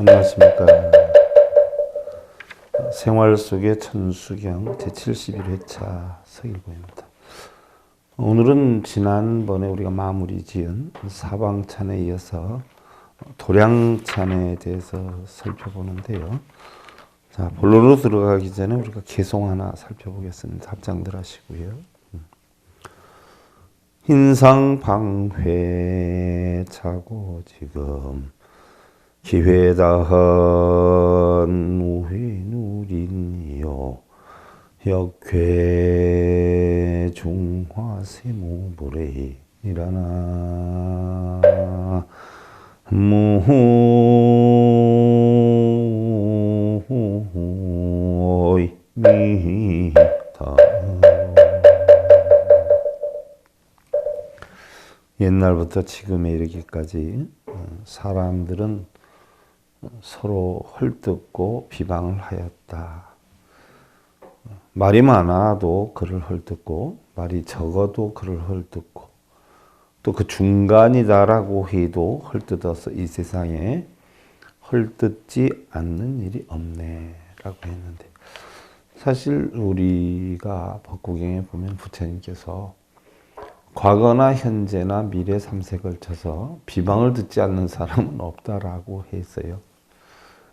안녕하십니까. 생활 속의 천수경 제71회차 서일보입니다. 오늘은 지난번에 우리가 마무리 지은 사방찬에 이어서 도량찬에 대해서 살펴보는데요. 자, 본론으로 들어가기 전에 우리가 개송 하나 살펴보겠습니다. 합장들 하시고요. 흰상방회 차고 지금 기회다한 우회누린요 역회 중화세무불에이라나 무호이미다. 옛날부터 지금에 이르기까지 사람들은 서로 헐뜯고 비방을 하였다. 말이 많아도 그를 헐뜯고 말이 적어도 그를 헐뜯고 또 그 중간이다라고 해도 헐뜯어서 이 세상에 헐뜯지 않는 일이 없네라고 했는데, 사실 우리가 법구경에 보면 부처님께서 과거나 현재나 미래 삼세 걸쳐서 비방을 듣지 않는 사람은 없다라고 했어요.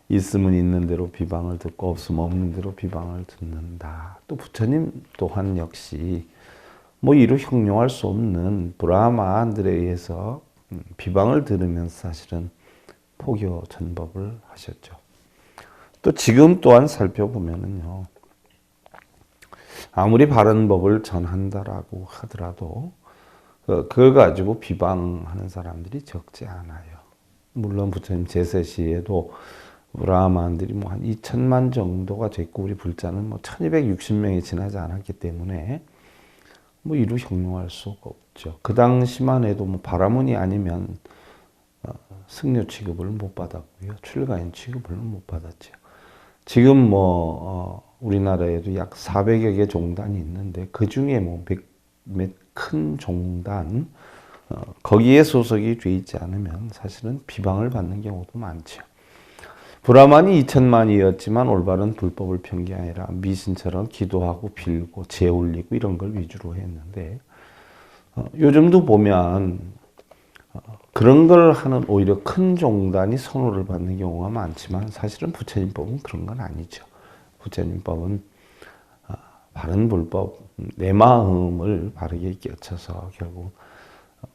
있으면 있는 대로 비방을 듣고 없으면 없는 대로 비방을 듣는다. 또 부처님 또한 역시 이루 형용할 수 없는 브라ಹ마인들에 의해서 비방을 들으면서 사실은 포교 전법을 하셨죠. 또 지금 또한 살펴보면은요, 아무리 바른 법을 전한다라고 하더라도 그걸 가지고 비방하는 사람들이 적지 않아요. 물론 부처님 제세 시에도 브라ಹ마인들이 한 2천만 정도가 됐고 우리 불자는 1260명이 지나지 않았기 때문에 이루 형용할 수가 없죠. 그 당시만 해도 바라문이 아니면 승려 취급을 못 받았고요. 출가인 취급을 못 받았죠. 지금 우리나라에도 약 400여 개 종단이 있는데 그 중에 몇 큰 종단 거기에 소속이 돼 있지 않으면 사실은 비방을 받는 경우도 많죠. 브라만이 2천만이었지만 올바른 불법을 편 게 아니라 미신처럼 기도하고 빌고 제 올리고 이런 걸 위주로 했는데, 요즘도 보면 그런 걸 하는 오히려 큰 종단이 선호를 받는 경우가 많지만 사실은 부처님법은 그런 건 아니죠. 부처님법은 바른 불법, 내 마음을 바르게 깨쳐서 결국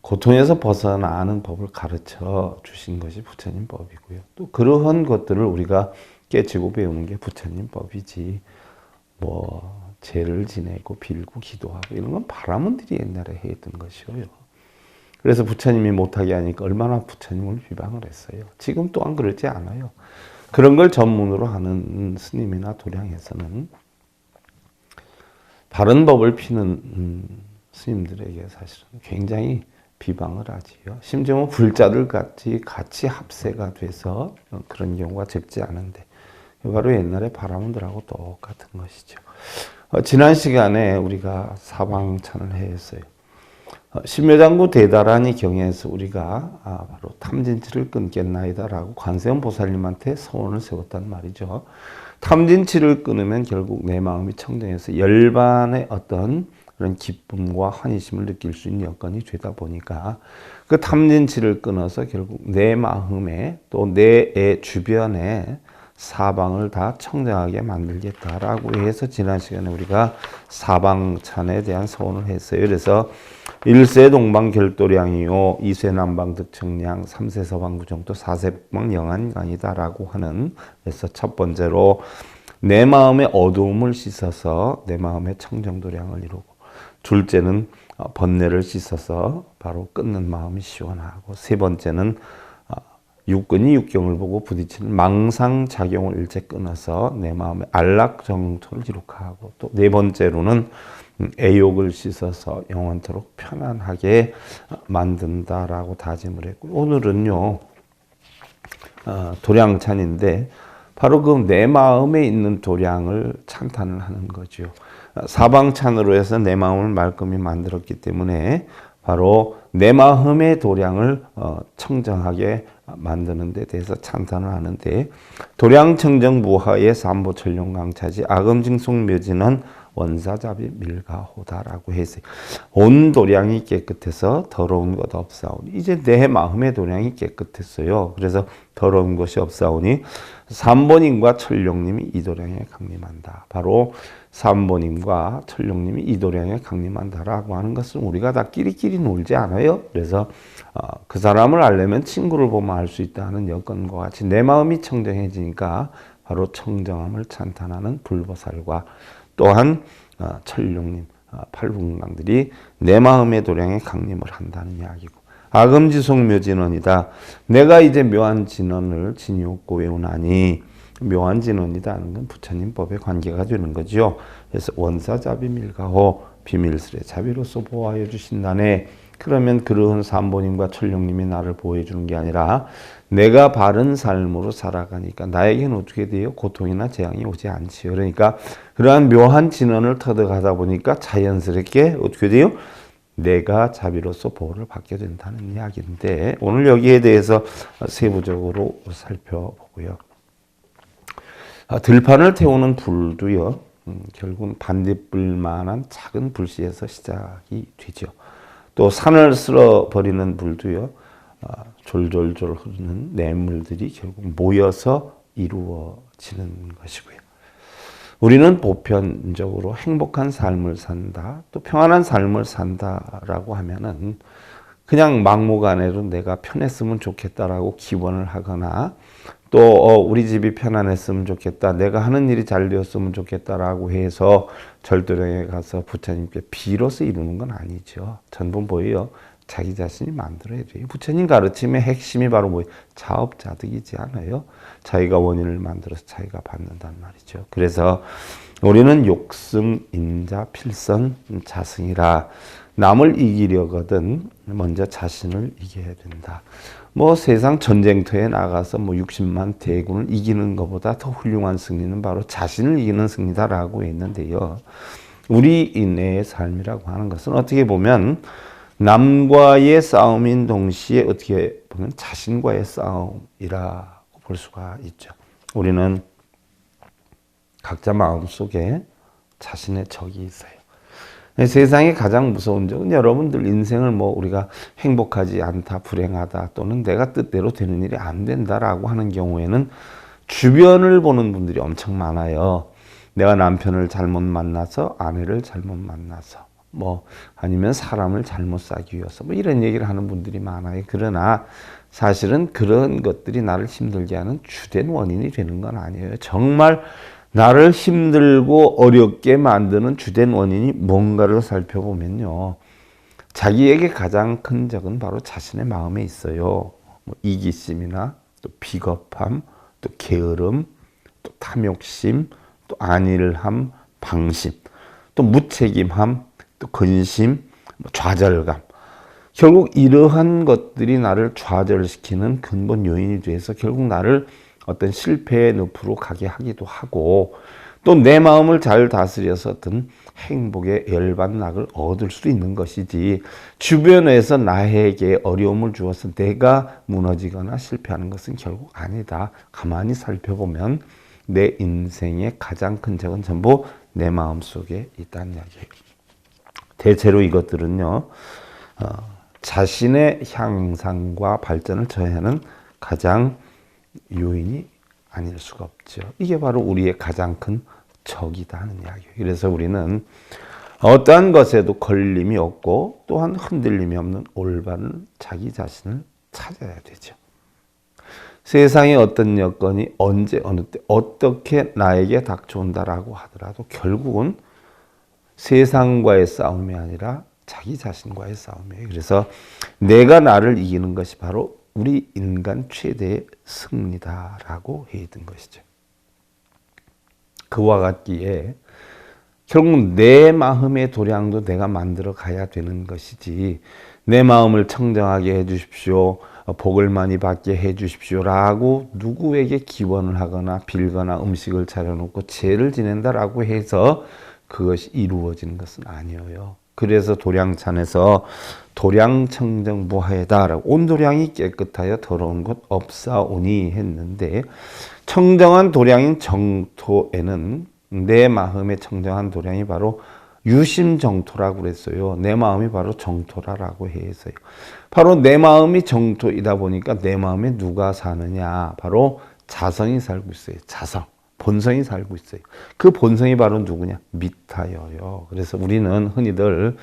고통에서 벗어나는 법을 가르쳐 주신 것이 부처님법이고요. 또 그러한 것들을 우리가 깨치고 배우는 게 부처님법이지, 죄를 지내고 빌고 기도하고 이런 건 바라문들이 옛날에 했던 것이고요. 그래서 부처님이 못하게 하니까 얼마나 부처님을 비방을 했어요. 지금 또한 그러지 않아요. 그런 걸 전문으로 하는 스님이나 도량에서는 바른 법을 피는 스님들에게 사실은 굉장히 비방을 하지요. 심지어 불자들 같이 합세가 돼서 그런 경우가 적지 않은데, 바로 옛날에 바라문들하고 똑같은 것이죠. 지난 시간에 우리가 사방찬을 했어요. 심묘장구 대다라니 경에서 우리가 바로 탐진치를 끊겠나이다라고 관세음 보살님한테 서원을 세웠단 말이죠. 탐진치를 끊으면 결국 내 마음이 청정해서 열반의 어떤 그런 기쁨과 환희심을 느낄 수 있는 여건이 되다 보니까 그 탐진치를 끊어서 결국 내 마음에 또 내 주변에 사방을 다 청정하게 만들겠다라고 해서 지난 시간에 우리가 사방찬에 대한 서원을 했어요. 그래서 1세 동방 결도량이요, 2세 남방 득청량, 3세 서방 구정도, 4세 북방 영안강이다라고 하는, 그래서 첫 번째로 내 마음의 어두움을 씻어서 내 마음의 청정도량을 이루고, 둘째는 번뇌를 씻어서 바로 끊는 마음이 시원하고, 세 번째는 육근이 육경을 보고 부딪히는 망상작용을 일체 끊어서 내 마음의 안락정토를 기록하고, 또 네 번째로는 애욕을 씻어서 영원토록 편안하게 만든다라고 다짐을 했고, 오늘은요 도량찬인데 바로 그 내 마음에 있는 도량을 찬탄을 하는 거죠. 사방찬으로 해서 내 마음을 말끔히 만들었기 때문에 바로 내 마음의 도량을 청정하게 만드는 데 대해서 찬탄을 하는데 도량청정무하의 삼보천룡강차지 아금징송묘지는 원사자비 밀가호다라고 해서 온 도량이 깨끗해서 더러운 것 없사오니 이제 내 마음의 도량이 깨끗했어요. 그래서 더러운 것이 없사오니 삼보님과 천룡님이 이 도량에 강림한다. 바로 삼보님과 천룡님이 이 도량에 강림한다라고 하는 것은 우리가 다 끼리끼리 놀지 않아요. 그래서 그 사람을 알려면 친구를 보면 알 수 있다는 여건과 같이 내 마음이 청정해지니까 바로 청정함을 찬탄하는 불보살과 또한 천룡님, 팔분강들이 내 마음의 도량에 강림을 한다는 이야기고 아금지속묘진원이다. 내가 이제 묘한 진원을 진이옵고 외우나니 묘한 진원이다는 건 부처님 법에 관계가 되는 거죠. 그래서 원사자비밀가호 비밀스레 자비로서 보호하여 주신다네. 그러면 그러한 삼보님과 천룡님이 나를 보호해 주는 게 아니라 내가 바른 삶으로 살아가니까 나에게는 어떻게 돼요? 고통이나 재앙이 오지 않지요. 그러니까 그러한 묘한 진언을 터득하다 보니까 자연스럽게 어떻게 돼요? 내가 자비로서 보호를 받게 된다는 이야기인데 오늘 여기에 대해서 세부적으로 살펴보고요. 들판을 태우는 불도요. 결국은 반딧불만한 작은 불씨에서 시작이 되죠. 또 산을 쓸어버리는 불도요. 졸졸졸 흐르는 냇물들이 결국 모여서 이루어지는 것이고요. 우리는 보편적으로 행복한 삶을 산다, 또 평안한 삶을 산다라고 하면은 그냥 막무가내로 내가 편했으면 좋겠다라고 기원을 하거나 또 우리 집이 편안했으면 좋겠다, 내가 하는 일이 잘 되었으면 좋겠다라고 해서 절도령에 가서 부처님께 비로소 이루는 건 아니죠. 전부 뭐예요? 자기 자신이 만들어야 돼요. 부처님 가르침의 핵심이 바로 뭐예요? 자업자득이지 않아요? 자기가 원인을 만들어서 자기가 받는단 말이죠. 그래서 우리는 욕승, 인자, 필선, 자승이라 남을 이기려거든 먼저 자신을 이겨야 된다. 뭐 세상 전쟁터에 나가서 뭐 60만 대군을 이기는 것보다 더 훌륭한 승리는 바로 자신을 이기는 승리다라고 했는데요. 우리 인내의 삶이라고 하는 것은 어떻게 보면 남과의 싸움인 동시에 어떻게 보면 자신과의 싸움이라고 볼 수가 있죠. 우리는 각자 마음속에 자신의 적이 있어요. 세상에 가장 무서운 적은 여러분들 인생을 뭐 우리가 행복하지 않다, 불행하다 또는 내가 뜻대로 되는 일이 안 된다라고 하는 경우에는 주변을 보는 분들이 엄청 많아요. 내가 남편을 잘못 만나서, 아내를 잘못 만나서, 뭐 아니면 사람을 잘못 사귀 위해서 뭐 이런 얘기를 하는 분들이 많아요. 그러나 사실은 그런 것들이 나를 힘들게 하는 주된 원인이 되는 건 아니에요. 정말 나를 힘들고 어렵게 만드는 주된 원인이 뭔가를 살펴보면요. 자기에게 가장 큰 적은 바로 자신의 마음에 있어요. 뭐 이기심이나 또 비겁함, 또 게으름, 또 탐욕심, 또 안일함, 방심, 또 무책임함, 또 근심, 좌절감. 결국 이러한 것들이 나를 좌절시키는 근본 요인이 돼서 결국 나를 어떤 실패의 늪으로 가게 하기도 하고 또 내 마음을 잘 다스려서 어떤 행복의 열반락을 얻을 수 있는 것이지 주변에서 나에게 어려움을 주어서 내가 무너지거나 실패하는 것은 결국 아니다. 가만히 살펴보면 내 인생의 가장 큰 적은 전부 내 마음속에 있다는 이야기예요. 대체로 이것들은요. 자신의 향상과 발전을 저해하는 가장 요인이 아닐 수가 없죠. 이게 바로 우리의 가장 큰 적이다 하는 이야기예요. 그래서 우리는 어떠한 것에도 걸림이 없고 또한 흔들림이 없는 올바른 자기 자신을 찾아야 되죠. 세상에 어떤 여건이 언제 어느 때 어떻게 나에게 닥쳐온다라고 하더라도 결국은 세상과의 싸움이 아니라 자기 자신과의 싸움이에요. 그래서 내가 나를 이기는 것이 바로 우리 인간 최대의 승리다라고 해야 된 것이죠. 그와 같기에 결국 내 마음의 도량도 내가 만들어 가야 되는 것이지 내 마음을 청정하게 해 주십시오. 복을 많이 받게 해 주십시오라고 누구에게 기원을 하거나 빌거나 음식을 차려놓고 제를 지낸다라고 해서 그것이 이루어지는 것은 아니에요. 그래서 도량찬에서 도량청정무하에다라고 온도량이 깨끗하여 더러운 것 없사오니 했는데, 청정한 도량인 정토에는 내 마음의 청정한 도량이 바로 유심정토라고 그랬어요. 내 마음이 바로 정토라고 해서요. 바로 내 마음이 정토이다 보니까 내 마음에 누가 사느냐? 바로 자성이 살고 있어요. 자성. 본성이 살고 있어요. 그 본성이 바로 누구냐? 미타여요. 그래서 우리는 흔히들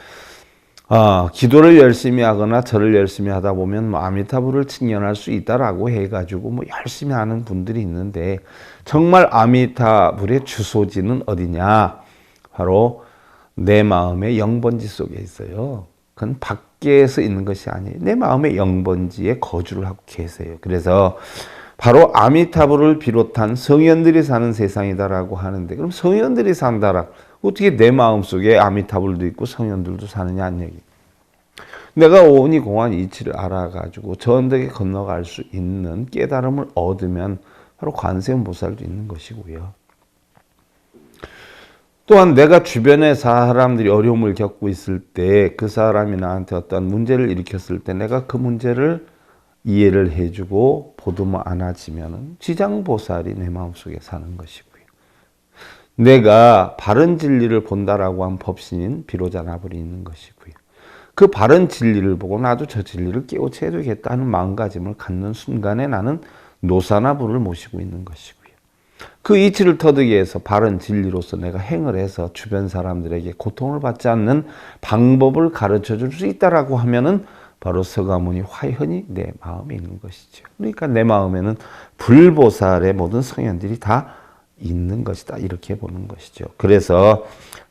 기도를 열심히 하거나 절을 열심히 하다 보면 아미타불을 칭연할 수 있다라고 해가지고 열심히 하는 분들이 있는데, 정말 아미타불의 주소지는 어디냐? 바로 내 마음의 영번지 속에 있어요. 그건 밖에서 있는 것이 아니에요. 내 마음의 영번지에 거주를 하고 계세요. 그래서 바로 아미타불을 비롯한 성현들이 사는 세상이다라고 하는데, 그럼 성현들이 산다라, 어떻게 내 마음속에 아미타불도 있고 성현들도 사느냐는 얘기. 내가 오니 공한 이치를 알아가지고 저 언덕에 건너갈 수 있는 깨달음을 얻으면 바로 관세음보살도 있는 것이고요. 또한 내가 주변에 사람들이 어려움을 겪고 있을 때 그 사람이 나한테 어떤 문제를 일으켰을 때 내가 그 문제를 이해를 해주고 보듬어 안아지면 지장보살이 내 마음속에 사는 것이고요. 내가 바른 진리를 본다라고 한 법신인 비로자나불이 있는 것이고요. 그 바른 진리를 보고 나도 저 진리를 깨우쳐 해야겠다는 마음가짐을 갖는 순간에 나는 노사나불을 모시고 있는 것이고요. 그 이치를 터득이 해서 바른 진리로서 내가 행을 해서 주변 사람들에게 고통을 받지 않는 방법을 가르쳐 줄 수 있다라고 하면은 바로 서가모니 화현이 내 마음에 있는 것이죠. 그러니까 내 마음에는 불보살의 모든 성현들이 다 있는 것이다, 이렇게 보는 것이죠. 그래서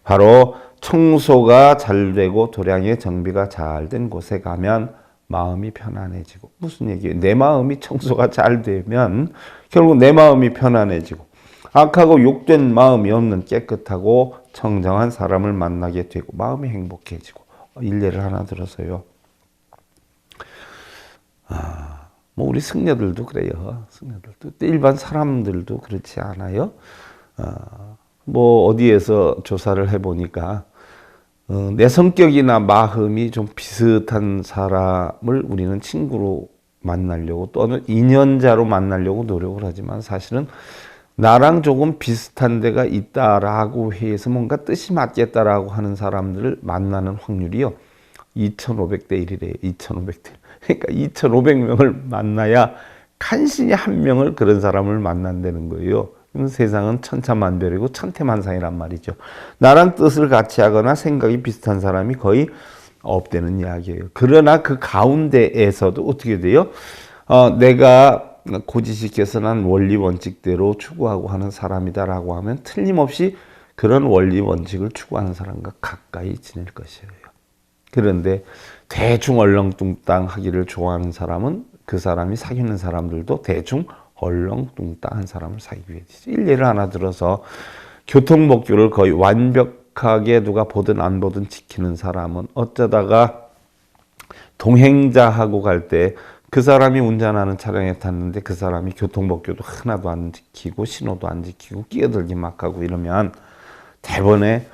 바로 청소가 잘 되고 도량의 정비가 잘 된 곳에 가면 마음이 편안해지고, 무슨 얘기예요? 내 마음이 청소가 잘 되면 결국 내 마음이 편안해지고, 악하고 욕된 마음이 없는 깨끗하고 청정한 사람을 만나게 되고 마음이 행복해지고. 일례를 하나 들어서요. 우리 승려들도 그래요. 승려들도 일반 사람들도 그렇지 않아요. 어디에서 조사를 해보니까 내 성격이나 마음이 좀 비슷한 사람을 우리는 친구로 만나려고 또는 인연자로 만나려고 노력을 하지만, 사실은 나랑 조금 비슷한 데가 있다라고 해서 뭔가 뜻이 맞겠다라고 하는 사람들을 만나는 확률이요, 2,500대 1이래요. 2,500대 1. 그러니까 2,500명을 만나야 간신히 한 명을 그런 사람을 만난다는 거예요. 세상은 천차만별이고 천태만상이란 말이죠. 나랑 뜻을 같이 하거나 생각이 비슷한 사람이 거의 없다는 이야기예요. 그러나 그 가운데에서도 어떻게 돼요? 내가 고지식해서 난 원리 원칙대로 추구하고 하는 사람이다라고 하면 틀림없이 그런 원리 원칙을 추구하는 사람과 가까이 지낼 것이에요. 그런데 대충 얼렁뚱땅 하기를 좋아하는 사람은 그 사람이 사귀는 사람들도 대충 얼렁뚱땅한 사람을 사귀게 되죠. 일례를 하나 들어서 교통법규를 거의 완벽하게 누가 보든 안 보든 지키는 사람은 어쩌다가 동행자하고 갈 때 그 사람이 운전하는 차량에 탔는데 그 사람이 교통법규도 하나도 안 지키고 신호도 안 지키고 끼어들기 막 하고 이러면 대번에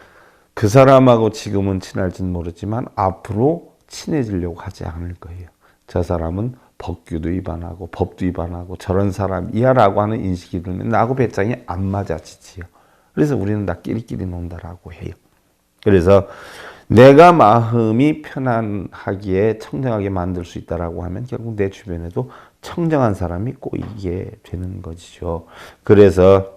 그 사람하고 지금은 친할지는 모르지만 앞으로 친해지려고 하지 않을 거예요. 저 사람은 법규도 위반하고 법도 위반하고 저런 사람이야라고 하는 인식이 들면 나하고 배짱이 안 맞아지지요. 그래서 우리는 다 끼리끼리 논다라고 해요. 그래서 내가 마음이 편안하기에 청정하게 만들 수 있다라고 하면 결국 내 주변에도 청정한 사람이 꼬이게 되는 것이죠. 그래서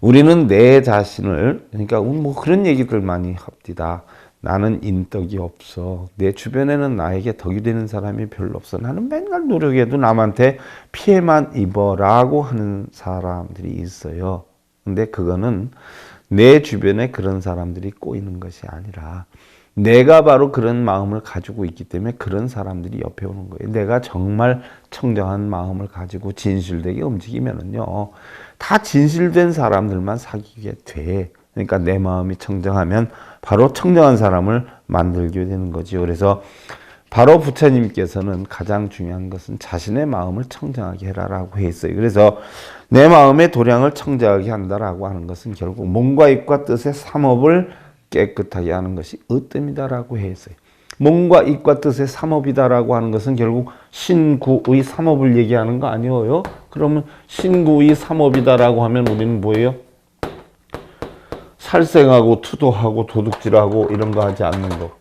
우리는 내 자신을, 그러니까 그런 얘기들 많이 합디다. 나는 인덕이 없어. 내 주변에는 나에게 덕이 되는 사람이 별로 없어. 나는 맨날 노력해도 남한테 피해만 입어라고 하는 사람들이 있어요. 근데 그거는 내 주변에 그런 사람들이 꼬이는 것이 아니라 내가 바로 그런 마음을 가지고 있기 때문에 그런 사람들이 옆에 오는 거예요. 내가 정말 청정한 마음을 가지고 진실되게 움직이면은요, 다 진실된 사람들만 사귀게 돼. 그러니까 내 마음이 청정하면 바로 청정한 사람을 만들게 되는 거죠. 그래서 바로 부처님께서는 가장 중요한 것은 자신의 마음을 청정하게 해라라고 했어요. 그래서 내 마음의 도량을 청정하게 한다라고 하는 것은 결국 몸과 입과 뜻의 삼업을 깨끗하게 하는 것이 으뜸이다라고 했어요. 몸과 입과 뜻의 삼업이다라고 하는 것은 결국 신구의 삼업을 얘기하는 거 아니에요? 그러면 신구의 삼업이다라고 하면 우리는 뭐예요? 살생하고 투도하고 도둑질하고 이런 거 하지 않는 거,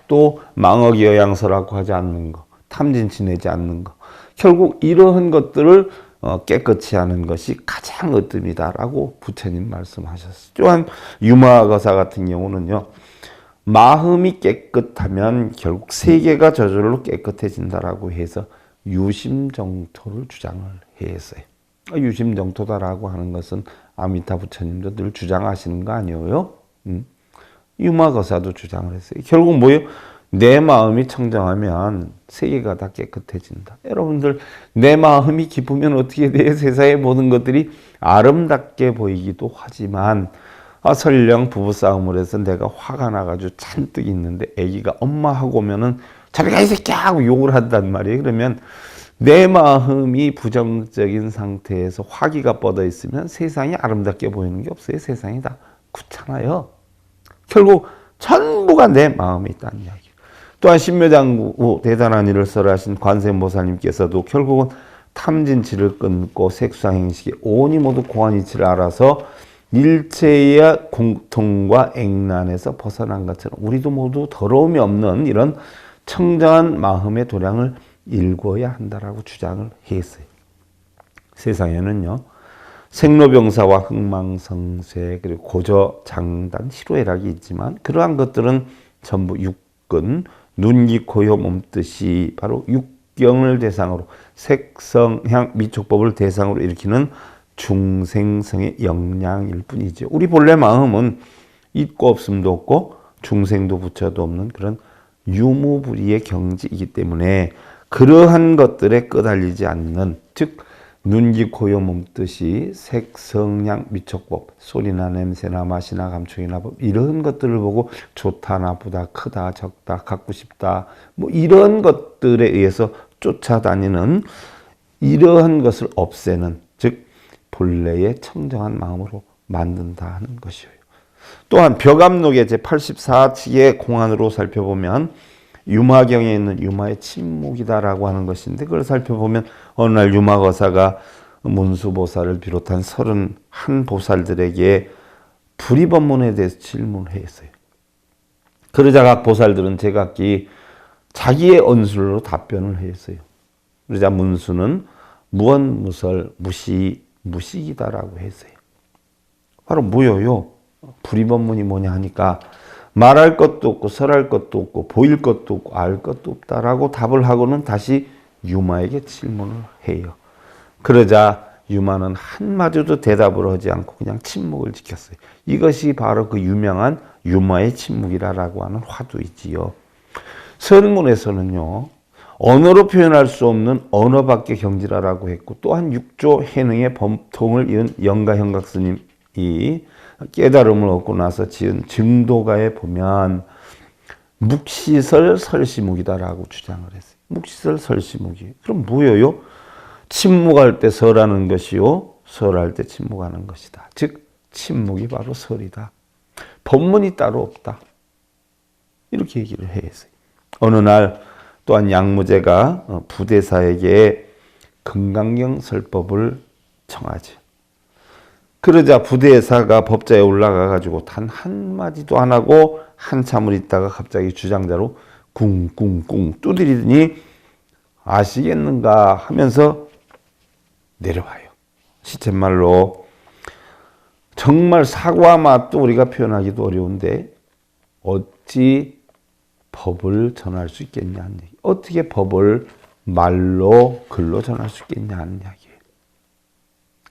또 망언 여양설하고 하지 않는 거, 탐진치 내지 않는 거, 결국 이러한 것들을 깨끗이 하는 것이 가장 으뜸이다라고 부처님 말씀하셨어요. 또한 유마거사 같은 경우는요, 마음이 깨끗하면 결국 세계가 저절로 깨끗해진다라고 해서 유심정토를 주장을 했어요. 유심정토다라고 하는 것은 아미타 부처님도 늘 주장하시는 거 아니에요? 유마거사도 주장을 했어요. 결국 뭐예요? 내 마음이 청정하면 세계가 다 깨끗해진다. 여러분들, 내 마음이 기쁘면 어떻게 돼요? 세상의 모든 것들이 아름답게 보이기도 하지만, 설령 부부싸움을 해서 내가 화가 나가지고 잔뜩 있는데 아기가 엄마하고 오면은 저리 가 이 새끼야 하고 욕을 한단 말이에요. 그러면 내 마음이 부정적인 상태에서 화기가 뻗어 있으면 세상이 아름답게 보이는 게 없어요. 세상이 다 귀찮아요. 결국 전부가 내 마음에 있다는 이야기예요. 또한 신묘장구 대단한 일을 설하신 관세음보살님께서도 결국은 탐진치를 끊고 색수상행식에 오니 모두 공안이치를 알아서 일체의 공통과 액난에서 벗어난 것처럼 우리도 모두 더러움이 없는 이런 청정한 마음의 도량을 일궈야 한다라고 주장을 했어요. 세상에는요, 생로병사와 흥망성쇠 그리고 고저장단 희로애락이 있지만 그러한 것들은 전부 육근, 눈기, 고요, 몸뜻이 바로 육경을 대상으로 색성향 미촉법을 대상으로 일으키는 중생성의 영량일 뿐이죠. 우리 본래 마음은 있고 없음도 없고 중생도 부처도 없는 그런 유무불이의 경지이기 때문에 그러한 것들에 끄달리지 않는, 즉 눈기, 고요, 몸뜻이 색, 성향, 미촉법, 소리나 냄새나 맛이나 감촉이나 법, 이런 것들을 보고 좋다, 나쁘다, 크다, 적다, 갖고 싶다, 뭐 이런 것들에 의해서 쫓아다니는 이러한 것을 없애는, 즉 본래의 청정한 마음으로 만든다 하는 것이에요. 또한 벽암록의 제84치의 공안으로 살펴보면 유마경에 있는 유마의 침묵이다라고 하는 것인데, 그걸 살펴보면 어느 날 유마거사가 문수보살을 비롯한 31보살들에게 불의법문에 대해서 질문을 했어요. 그러자 각 보살들은 제각기 자기의 언술로 답변을 했어요. 그러자 문수는 무언무설 무식이다라고 했어요. 바로 뭐예요? 불의법문이 뭐냐 하니까 말할 것도 없고 설할 것도 없고 보일 것도 없고 알 것도 없다라고 답을 하고는 다시 유마에게 질문을 해요. 그러자 유마는 한마디도 대답을 하지 않고 그냥 침묵을 지켰어요. 이것이 바로 그 유명한 유마의 침묵이라고 하는 화두이지요. 선문에서는요, 언어로 표현할 수 없는 언어밖에 경지라라고 했고, 또한 육조 해능의 범통을 이은 영가형각 스님이 깨달음을 얻고 나서 지은 증도가에 보면 묵시설 설시묵이다라고 주장을 했어요. 묵시설 설시묵이. 그럼 뭐예요? 침묵할 때 설하는 것이요, 설할 때 침묵하는 것이다. 즉 침묵이 바로 설이다. 법문이 따로 없다. 이렇게 얘기를 했어요. 어느 날 또한 양무제가 부대사에게 금강경 설법을 청하죠. 그러자 부대사가 법자에 올라가 가지고 단 한마디도 안 하고 한참을 있다가 갑자기 주장자로 꿍꿍꿍 두드리더니 아시겠는가 하면서 내려와요. 시쳇말로 정말 사과 맛도 우리가 표현하기도 어려운데 어찌 법을 전할 수 있겠냐는 얘기. 어떻게 법을 말로 글로 전할 수 있겠냐는 이야기예요.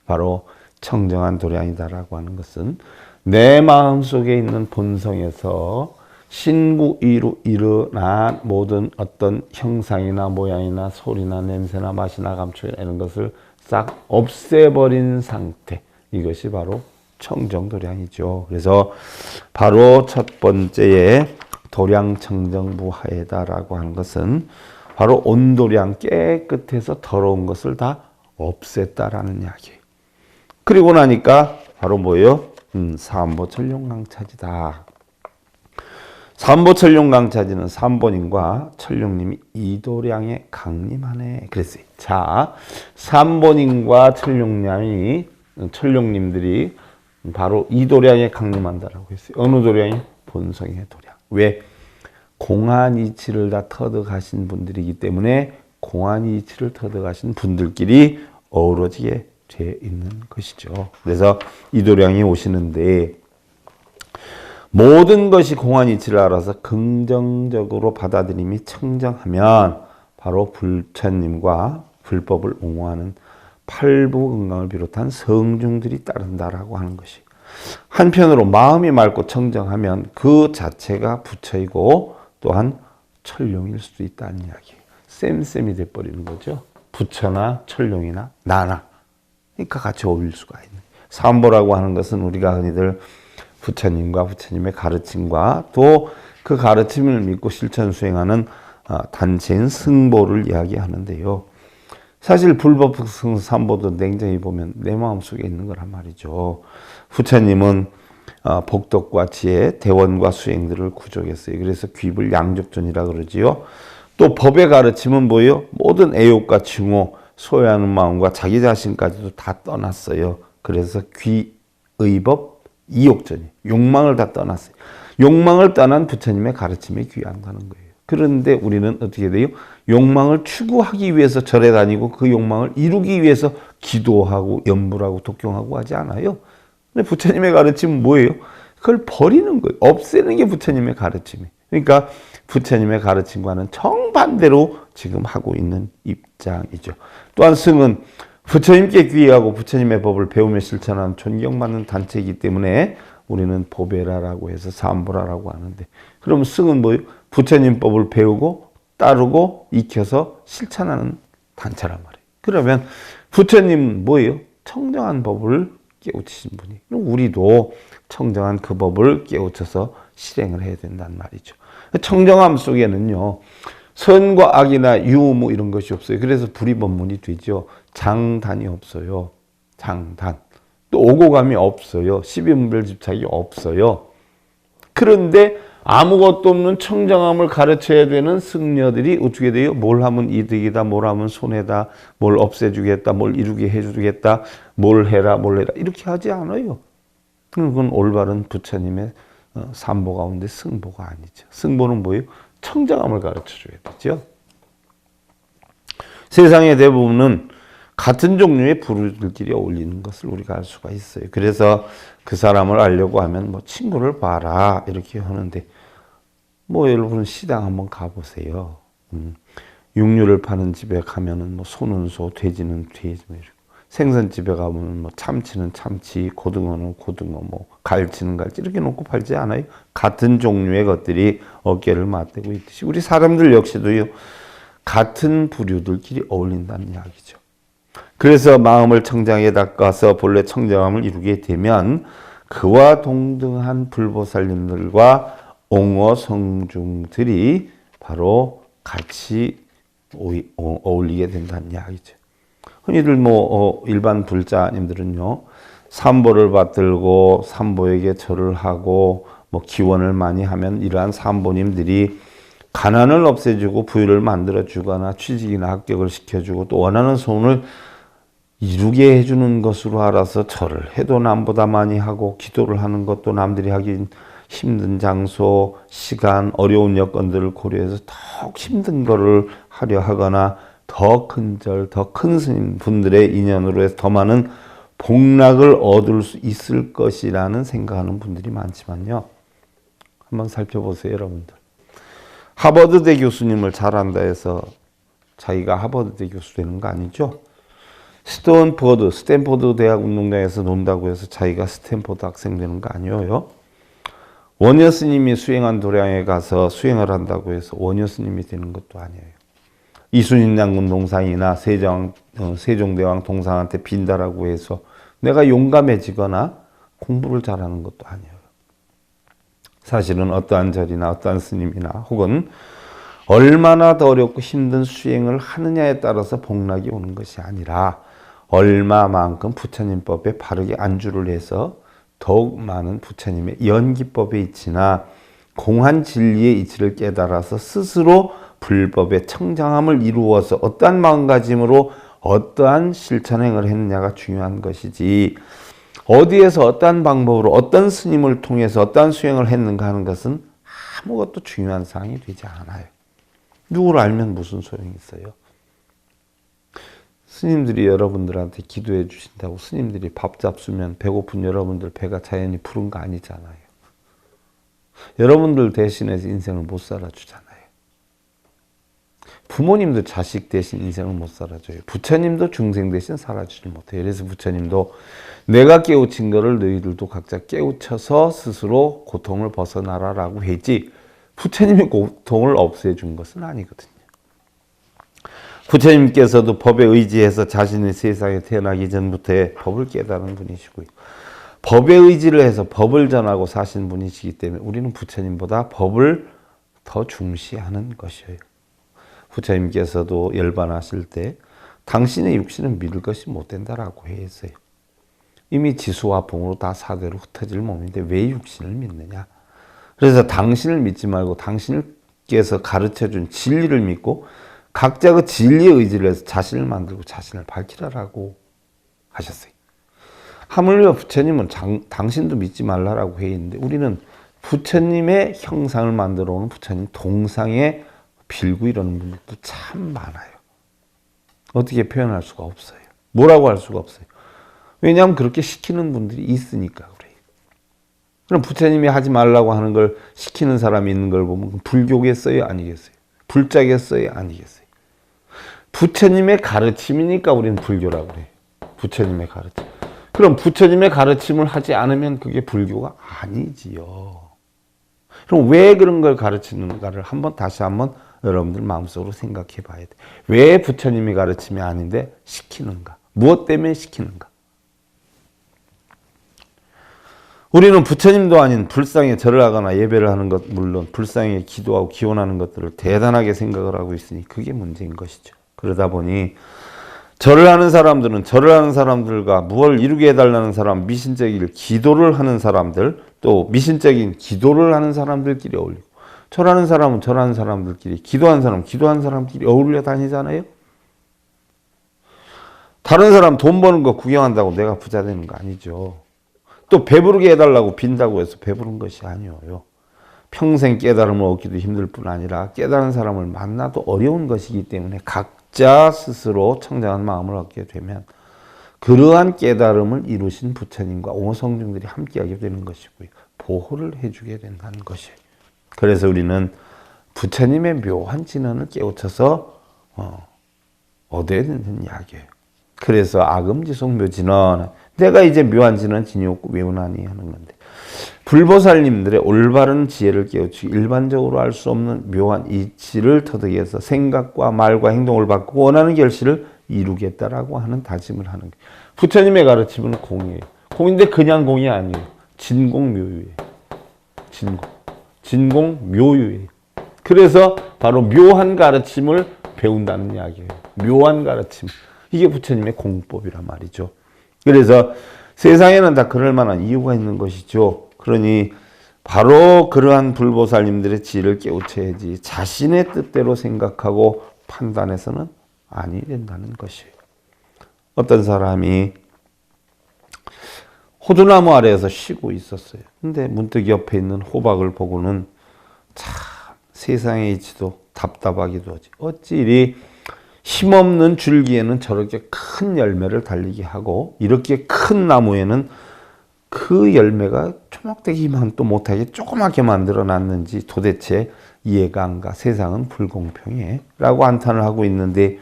바로 청정한 도량이다라고 하는 것은 내 마음속에 있는 본성에서 신구이로 일어난 모든 어떤 형상이나 모양이나 소리나 냄새나 맛이나 감촉이나 이런 것을 싹 없애버린 상태, 이것이 바로 청정도량이죠. 그래서 바로 첫 번째의 도량청정부하에다라고 하는 것은 바로 온도량, 깨끗해서 더러운 것을 다 없앴다라는 이야기예요. 그리고 나니까 바로 뭐예요? 사암보철용강차지다. 삼보천룡강차지는 삼보님과 천룡님이 이도량에 강림하네 그랬어요. 자, 삼보님과 천룡님들이 바로 이도량에 강림한다라고 했어요. 어느 도량이? 본성의 도량. 왜? 공안이치를 다 터득하신 분들이기 때문에 공안이치를 터득하신 분들끼리 어우러지게 돼 있는 것이죠. 그래서 이도량이 오시는데 모든 것이 공안이치를 알아서 긍정적으로 받아들임이 청정하면 바로 부처님과 불법을 옹호하는 팔부건강을 비롯한 성중들이 따른다라고 하는 것이. 한편으로 마음이 맑고 청정하면 그 자체가 부처이고 또한 천룡일 수도 있다는 이야기예요. 쌤쌤이 돼버리는 거죠. 부처나 천룡이나 나나. 그러니까 같이 어울릴 수가 있는. 삼보라고 하는 것은 우리가 흔히들 부처님과 부처님의 가르침과 또 그 가르침을 믿고 실천 수행하는 단체인 승보를 이야기하는데요. 사실 불법 삼보도 냉정히 보면 내 마음속에 있는 거란 말이죠. 부처님은 복덕과 지혜, 대원과 수행들을 구족했어요. 그래서 귀불 양족존이라 그러지요. 또 법의 가르침은 뭐예요? 모든 애욕과 증오, 소유하는 마음과 자기 자신까지도 다 떠났어요. 그래서 귀의법 이욕존이 욕망을 다 떠났어요. 욕망을 떠난 부처님의 가르침에 귀한다는 거예요. 그런데 우리는 어떻게 돼요? 욕망을 추구하기 위해서 절에 다니고 그 욕망을 이루기 위해서 기도하고 염불하고 독경하고 하지 않아요. 근데 부처님의 가르침은 뭐예요? 그걸 버리는 거예요. 없애는 게 부처님의 가르침이에요. 그러니까 부처님의 가르침과는 정반대로 지금 하고 있는 입장이죠. 또한 승은 부처님께 귀의하고 부처님의 법을 배우며 실천하는 존경받는 단체이기 때문에 우리는 보배라라고 해서 삼보라라고 하는데, 그럼 승은 뭐예요? 부처님 법을 배우고 따르고 익혀서 실천하는 단체란 말이에요. 그러면 부처님 뭐예요? 청정한 법을 깨우치신 분이. 우리도 청정한 그 법을 깨우쳐서 실행을 해야 된다는 말이죠. 청정함 속에는요, 선과 악이나 유무 이런 것이 없어요. 그래서 불이법문이 되죠. 장단이 없어요. 장단. 또 오고감이 없어요. 십이분별집착이 없어요. 그런데 아무것도 없는 청정함을 가르쳐야 되는 승려들이 어떻게 돼요? 뭘 하면 이득이다, 뭘 하면 손해다, 뭘 없애주겠다, 뭘 이루게 해주겠다, 뭘 해라, 이렇게 하지 않아요. 그건 올바른 부처님의 삼보 가운데 승보가 아니죠. 승보는 뭐예요? 청정함을 가르쳐줘야 되죠. 세상의 대부분은 같은 종류의 부류들끼리 어울리는 것을 우리가 알 수가 있어요. 그래서 그 사람을 알려고 하면 친구를 봐라 이렇게 하는데, 여러분 시장 한번 가보세요. 육류를 파는 집에 가면은 소는 소, 돼지는 돼지, 생선집에 가면 참치는 참치, 고등어는 고등어, 갈치는 갈치 이렇게 놓고 팔지 않아요? 같은 종류의 것들이 어깨를 맞대고 있듯이 우리 사람들 역시도요, 같은 부류들끼리 어울린다는 이야기죠. 그래서 마음을 청정에 닦아서 본래 청정함을 이루게 되면 그와 동등한 불보살님들과 옹어 성중들이 바로 같이 어울리게 된다는 이야기죠. 흔히들 일반 불자님들은요, 삼보를 받들고 삼보에게 절을 하고 기원을 많이 하면 이러한 삼보님들이 가난을 없애주고 부유를 만들어주거나 취직이나 합격을 시켜주고 또 원하는 소원을 이루게 해주는 것으로 알아서 절을 해도 남보다 많이 하고 기도를 하는 것도 남들이 하기 힘든 장소, 시간, 어려운 여건들을 고려해서 더 힘든 거를 하려 하거나 더 큰 절, 더 큰 스님 분들의 인연으로 해서 더 많은 복락을 얻을 수 있을 것이라는 생각하는 분들이 많지만요. 한번 살펴보세요, 여러분들. 하버드대 교수님을 잘한다 해서 자기가 하버드대 교수 되는 거 아니죠? 스탠포드 대학 운동장에서 논다고 해서 자기가 스탠포드 학생 되는 거 아니에요? 원효 스님이 수행한 도량에 가서 수행을 한다고 해서 원효 스님이 되는 것도 아니에요. 이순신 장군 동상이나 세종대왕 동상한테 빈다라고 해서 내가 용감해지거나 공부를 잘하는 것도 아니에요. 사실은 어떠한 절이나 어떠한 스님이나 혹은 얼마나 더 어렵고 힘든 수행을 하느냐에 따라서 복락이 오는 것이 아니라 얼마만큼 부처님법에 바르게 안주를 해서 더욱 많은 부처님의 연기법에 있지나 공한 진리의 이치를 깨달아서 스스로 불법의 청정함을 이루어서 어떠한 마음가짐으로 어떠한 실천행을 했느냐가 중요한 것이지, 어디에서 어떠한 방법으로 어떤 스님을 통해서 어떠한 수행을 했는가 하는 것은 아무것도 중요한 사항이 되지 않아요. 누구를 알면 무슨 소용이 있어요? 스님들이 여러분들한테 기도해 주신다고 스님들이 밥 잡수면 배고픈 여러분들 배가 자연히 부른 거 아니잖아요. 여러분들 대신해서 인생을 못 살아주잖아요. 부모님도 자식 대신 인생을 못 살아줘요. 부처님도 중생 대신 살아주지 못해요. 그래서 부처님도 내가 깨우친 거를 너희들도 각자 깨우쳐서 스스로 고통을 벗어나라라고 했지, 부처님이 고통을 없애준 것은 아니거든요. 부처님께서도 법에 의지해서 자신의 세상에 태어나기 전부터 법을 깨달은 분이시고요. 법에 의지를 해서 법을 전하고 사신 분이시기 때문에 우리는 부처님보다 법을 더 중시하는 것이에요. 부처님께서도 열반하실 때 당신의 육신은 믿을 것이 못 된다라고 했어요. 이미 지수와 봉으로 다 사대로 흩어질 몸인데 왜 육신을 믿느냐. 그래서 당신을 믿지 말고 당신께서 가르쳐준 진리를 믿고 각자 그 진리의 의지를 해서 자신을 만들고 자신을 밝히라라고 하셨어요. 하물며 부처님은 당신도 믿지 말라라고 해 있는데 우리는 부처님의 형상을 만들어 오는 부처님 동상에 빌고 이러는 분들도 참 많아요. 어떻게 표현할 수가 없어요. 뭐라고 할 수가 없어요. 왜냐하면 그렇게 시키는 분들이 있으니까 그래요. 그럼 부처님이 하지 말라고 하는 걸 시키는 사람이 있는 걸 보면 불교겠어요? 아니겠어요? 불자겠어요? 아니겠어요? 부처님의 가르침이니까 우리는 불교라고 그래요. 부처님의 가르침. 그럼 부처님의 가르침을 하지 않으면 그게 불교가 아니지요. 그럼 왜 그런 걸 가르치는가를 다시 한번 여러분들 마음속으로 생각해 봐야 돼. 왜 부처님이 가르침이 아닌데 시키는가? 무엇 때문에 시키는가? 우리는 부처님도 아닌 불상에 절을 하거나 예배를 하는 것 물론 불상에 기도하고 기원하는 것들을 대단하게 생각을 하고 있으니 그게 문제인 것이죠. 그러다 보니 절을 하는 사람들은 절을 하는 사람들과 무엇을 이루게 해달라는 사람, 미신적인 기도를 하는 사람들, 또 미신적인 기도를 하는 사람들끼리 어울리고, 절하는 사람은 절하는 사람들끼리, 기도하는 사람은 기도하는 사람끼리 어울려 다니잖아요. 다른 사람 돈 버는 거 구경한다고 내가 부자 되는 거 아니죠. 또 배부르게 해달라고 빈다고 해서 배부른 것이 아니에요. 평생 깨달음을 얻기도 힘들 뿐 아니라 깨달은 사람을 만나도 어려운 것이기 때문에 각자 스스로 청정한 마음을 얻게 되면 그러한 깨달음을 이루신 부처님과 오성중들이 함께하게 되는 것이고요. 보호를 해주게 된다는 것이에요. 그래서 우리는 부처님의 묘한 진언을 깨우쳐서 얻어야 된다는 이야기예요. 그래서 아금지속 묘진언, 내가 이제 묘한 진언 진이었고 외우나니 하는 건데, 불보살님들의 올바른 지혜를 깨우치고 일반적으로 알 수 없는 묘한 이치를 터득해서 생각과 말과 행동을 바꾸고 원하는 결실을 이루겠다라고 하는 다짐을 하는 거예요. 부처님의 가르침은 공이에요. 공인데 그냥 공이 아니에요. 진공묘유예요. 진공묘유예요. 그래서 바로 묘한 가르침을 배운다는 이야기예요. 묘한 가르침. 이게 부처님의 공법이란 말이죠. 그래서 세상에는 다 그럴 만한 이유가 있는 것이죠. 그러니 바로 그러한 불보살님들의 지혜를 깨우쳐야지 자신의 뜻대로 생각하고 판단해서는 아니 된다는 것이에요. 어떤 사람이 호두나무 아래에서 쉬고 있었어요. 근데 문득 옆에 있는 호박을 보고는 참 세상의 이치도 답답하기도 하지. 어찌 이리 힘없는 줄기에는 저렇게 큰 열매를 달리게 하고 이렇게 큰 나무에는 그 열매가 초목되기만 또 못하게 조그맣게 만들어 놨는지 도대체 이해가 안 가. 세상은 불공평해 라고 한탄을 하고 있는데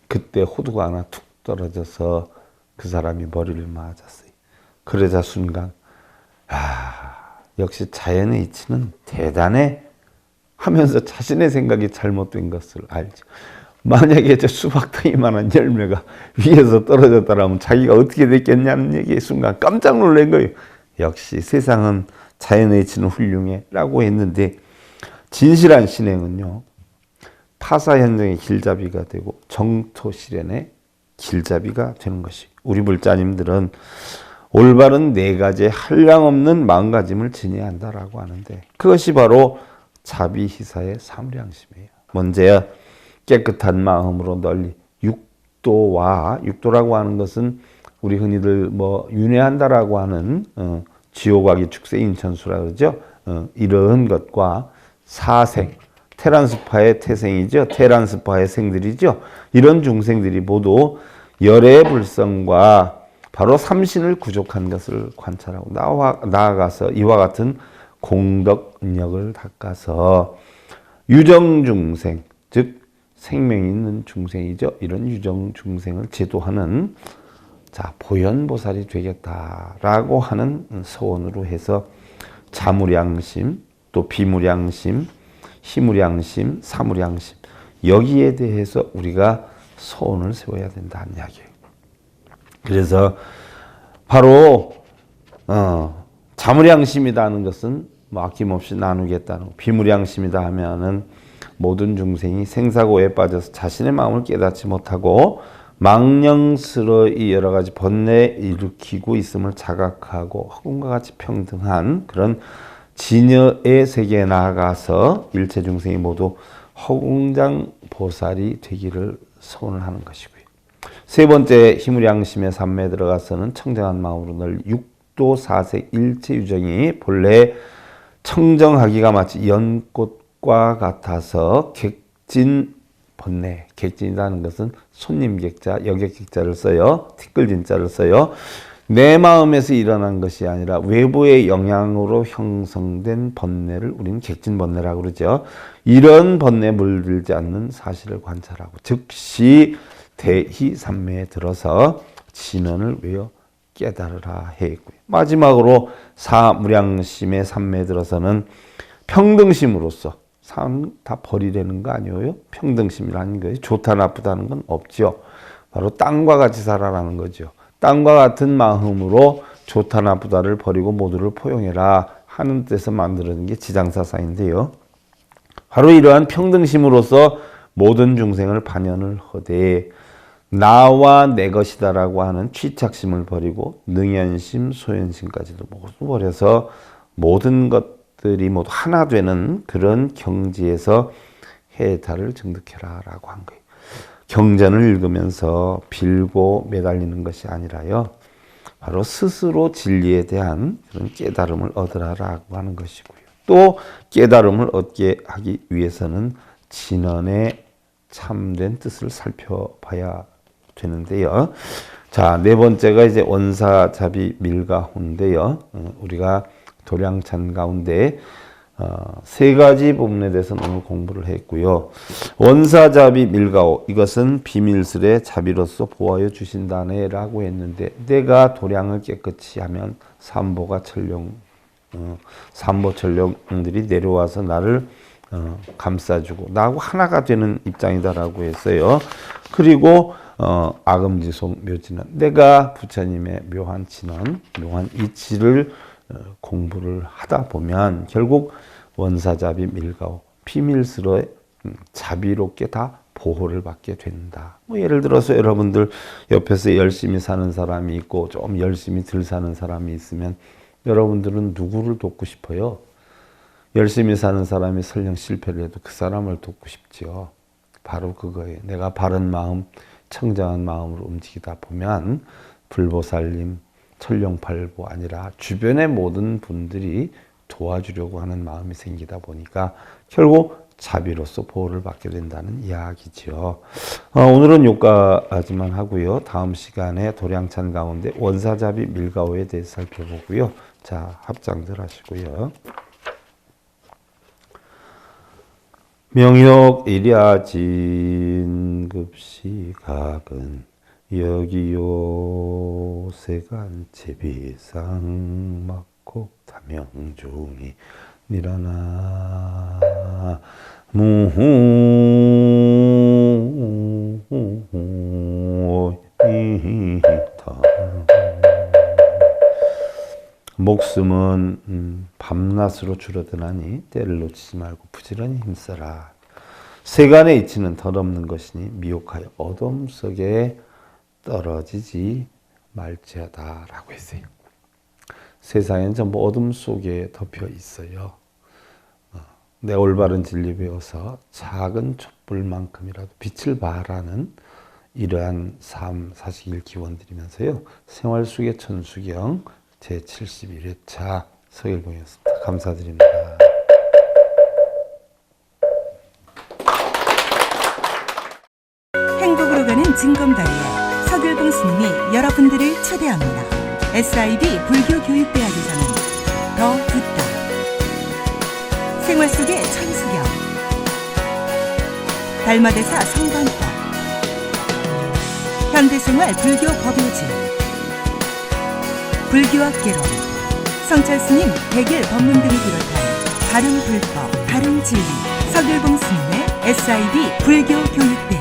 그때 호두가 하나 툭 떨어져서 그 사람이 머리를 맞았어요. 그러자 순간 역시 자연의 이치는 대단해 하면서 자신의 생각이 잘못된 것을 알죠. 만약에 저 수박덩이만한 열매가 위에서 떨어졌다라면 자기가 어떻게 됐겠냐는 얘기에 순간 깜짝 놀란 거예요. 역시 세상은 자연의 이치는 훌륭해 라고 했는데 진실한 신행은요. 파사현정의 길잡이가 되고 정토실현의 길잡이가 되는 것이. 우리 불자님들은 올바른 네 가지의 한량없는 마음가짐을 지녀야 한다라고 하는데 그것이 바로 자비희사의 사무량심이에요. 먼저 깨끗한 마음으로 널리 육도라고 하는 것은 우리 흔히들 윤회한다라고 하는 지옥악의 축세 인천수라 그러죠. 이런 것과 사생 테란스파의 태생이죠. 테란스파의 생들이죠. 이런 중생들이 모두 열의 불성과 바로 삼신을 구족한 것을 관찰하고 나아가서 이와 같은 공덕력을 닦아서 유정중생, 즉 생명이 있는 중생이죠. 이런 유정중생을 제도하는 보현보살이 되겠다라고 하는 서원으로 해서 자무량심, 또 비무량심, 희무량심, 사무량심 여기에 대해서 우리가 서원을 세워야 된다는 이야기예요. 그래서 바로 자무량심이라는 것은 아낌없이 나누겠다는, 비무량심이다 하면은 모든 중생이 생사고에 빠져서 자신의 마음을 깨닫지 못하고 망령스러이 여러 가지 번뇌 일으키고 있음을 자각하고 허공과 같이 평등한 그런 진여의 세계에 나아가서 일체 중생이 모두 허공장 보살이 되기를 소원을 하는 것이고요. 세 번째 희무량심의 삼매에 들어가서는 청정한 마음으로 늘 육도 사색 일체 유정이 본래 청정하기가 마치 연꽃과 같아서 객진 번뇌, 객진이라는 것은 손님객자, 여객객자를 써요. 티끌진자를 써요. 내 마음에서 일어난 것이 아니라 외부의 영향으로 형성된 번뇌를 우리는 객진번뇌라고 그러죠. 이런 번뇌에 물들지 않는 사실을 관찰하고 즉시 대희삼매에 들어서 진언을 외워 깨달으라 했고요. 마지막으로 사무량심의 삼매에 들어서는 평등심으로서 상 다 버리려는 거 아니에요? 평등심이라는 거예요. 좋다 나쁘다는 건 없죠. 바로 땅과 같이 살아라는 거죠. 땅과 같은 마음으로 좋다 나쁘다를 버리고 모두를 포용해라 하는 뜻에서 만들어진 게 지장사상인데요. 바로 이러한 평등심으로서 모든 중생을 반연을 하되 나와 내 것이다라고 하는 취착심을 버리고 능연심, 소연심까지도 모두 버려서 모든 것들이 모두 하나 되는 그런 경지에서 해탈을 증득해라라고 한 거예요. 경전을 읽으면서 빌고 매달리는 것이 아니라요. 바로 스스로 진리에 대한 그런 깨달음을 얻으라라고 하는 것이고요. 또 깨달음을 얻게 하기 위해서는 진언의 참된 뜻을 살펴봐야 되는데요. 자, 네 번째가 이제 원사자비 밀가호인데요. 우리가 도량찬 가운데 세 가지 부분에 대해서 오늘 공부를 했고요. 원사자비 밀가호, 이것은 비밀스레 자비로서 보호하여 주신다네라고 했는데 내가 도량을 깨끗이 하면 삼보가 천령, 삼보 천령들이 내려와서 나를 감싸주고 나하고 하나가 되는 입장이다라고 했어요. 그리고 아금지속 묘진은 내가 부처님의 묘한 진언, 묘한 이치를 공부를 하다 보면 결국 원사자비 밀가호, 비밀스러워 자비롭게 다 보호를 받게 된다. 예를 들어서 여러분들 옆에서 열심히 사는 사람이 있고 좀 열심히 덜 사는 사람이 있으면 여러분들은 누구를 돕고 싶어요? 열심히 사는 사람이 설령 실패를 해도 그 사람을 돕고 싶지요. 바로 그거예요. 내가 바른 마음, 청정한 마음으로 움직이다 보면 불보살님, 천령팔보 아니라 주변의 모든 분들이 도와주려고 하는 마음이 생기다 보니까 결국 자비로서 보호를 받게 된다는 이야기죠. 오늘은 여기까지만 하고요. 다음 시간에 도량찬 가운데 원사자비 밀가호에 대해서 살펴보고요. 자, 합장들 하시고요. 명욕 일야진급시각은 여기요 세간체비상 막곡타명중이 니라나 무후 이타 목숨은 밤낮으로 줄어드나니 때를 놓치지 말고 부지런히 힘써라. 세간의 이치는 덧없는 것이니 미혹하여 어둠 속에 떨어지지 말지어다라고 했어요. 세상엔 전부 어둠 속에 덮여 있어요. 내 올바른 진리 배워서 작은 촛불만큼이라도 빛을 발하는 이러한 삶 사시길 기원드리면서요. 생활 속의 천수경 제71회차 서일봉이었습니다. 감사드립니다. 행복으로 가는 징검다리에 서길봉 스님이 여러분들을 초대합니다. SIB 불교교육대학에서는 더 듣다, 생활 속의 천수경, 달마대사 성관법, 현대생활 불교 법요지, 불교학 개론, 성찰스님 백일 법문 등을 비롯한 바른 불법, 바른 진리, 서길봉 스님의 SIB 불교교육대학.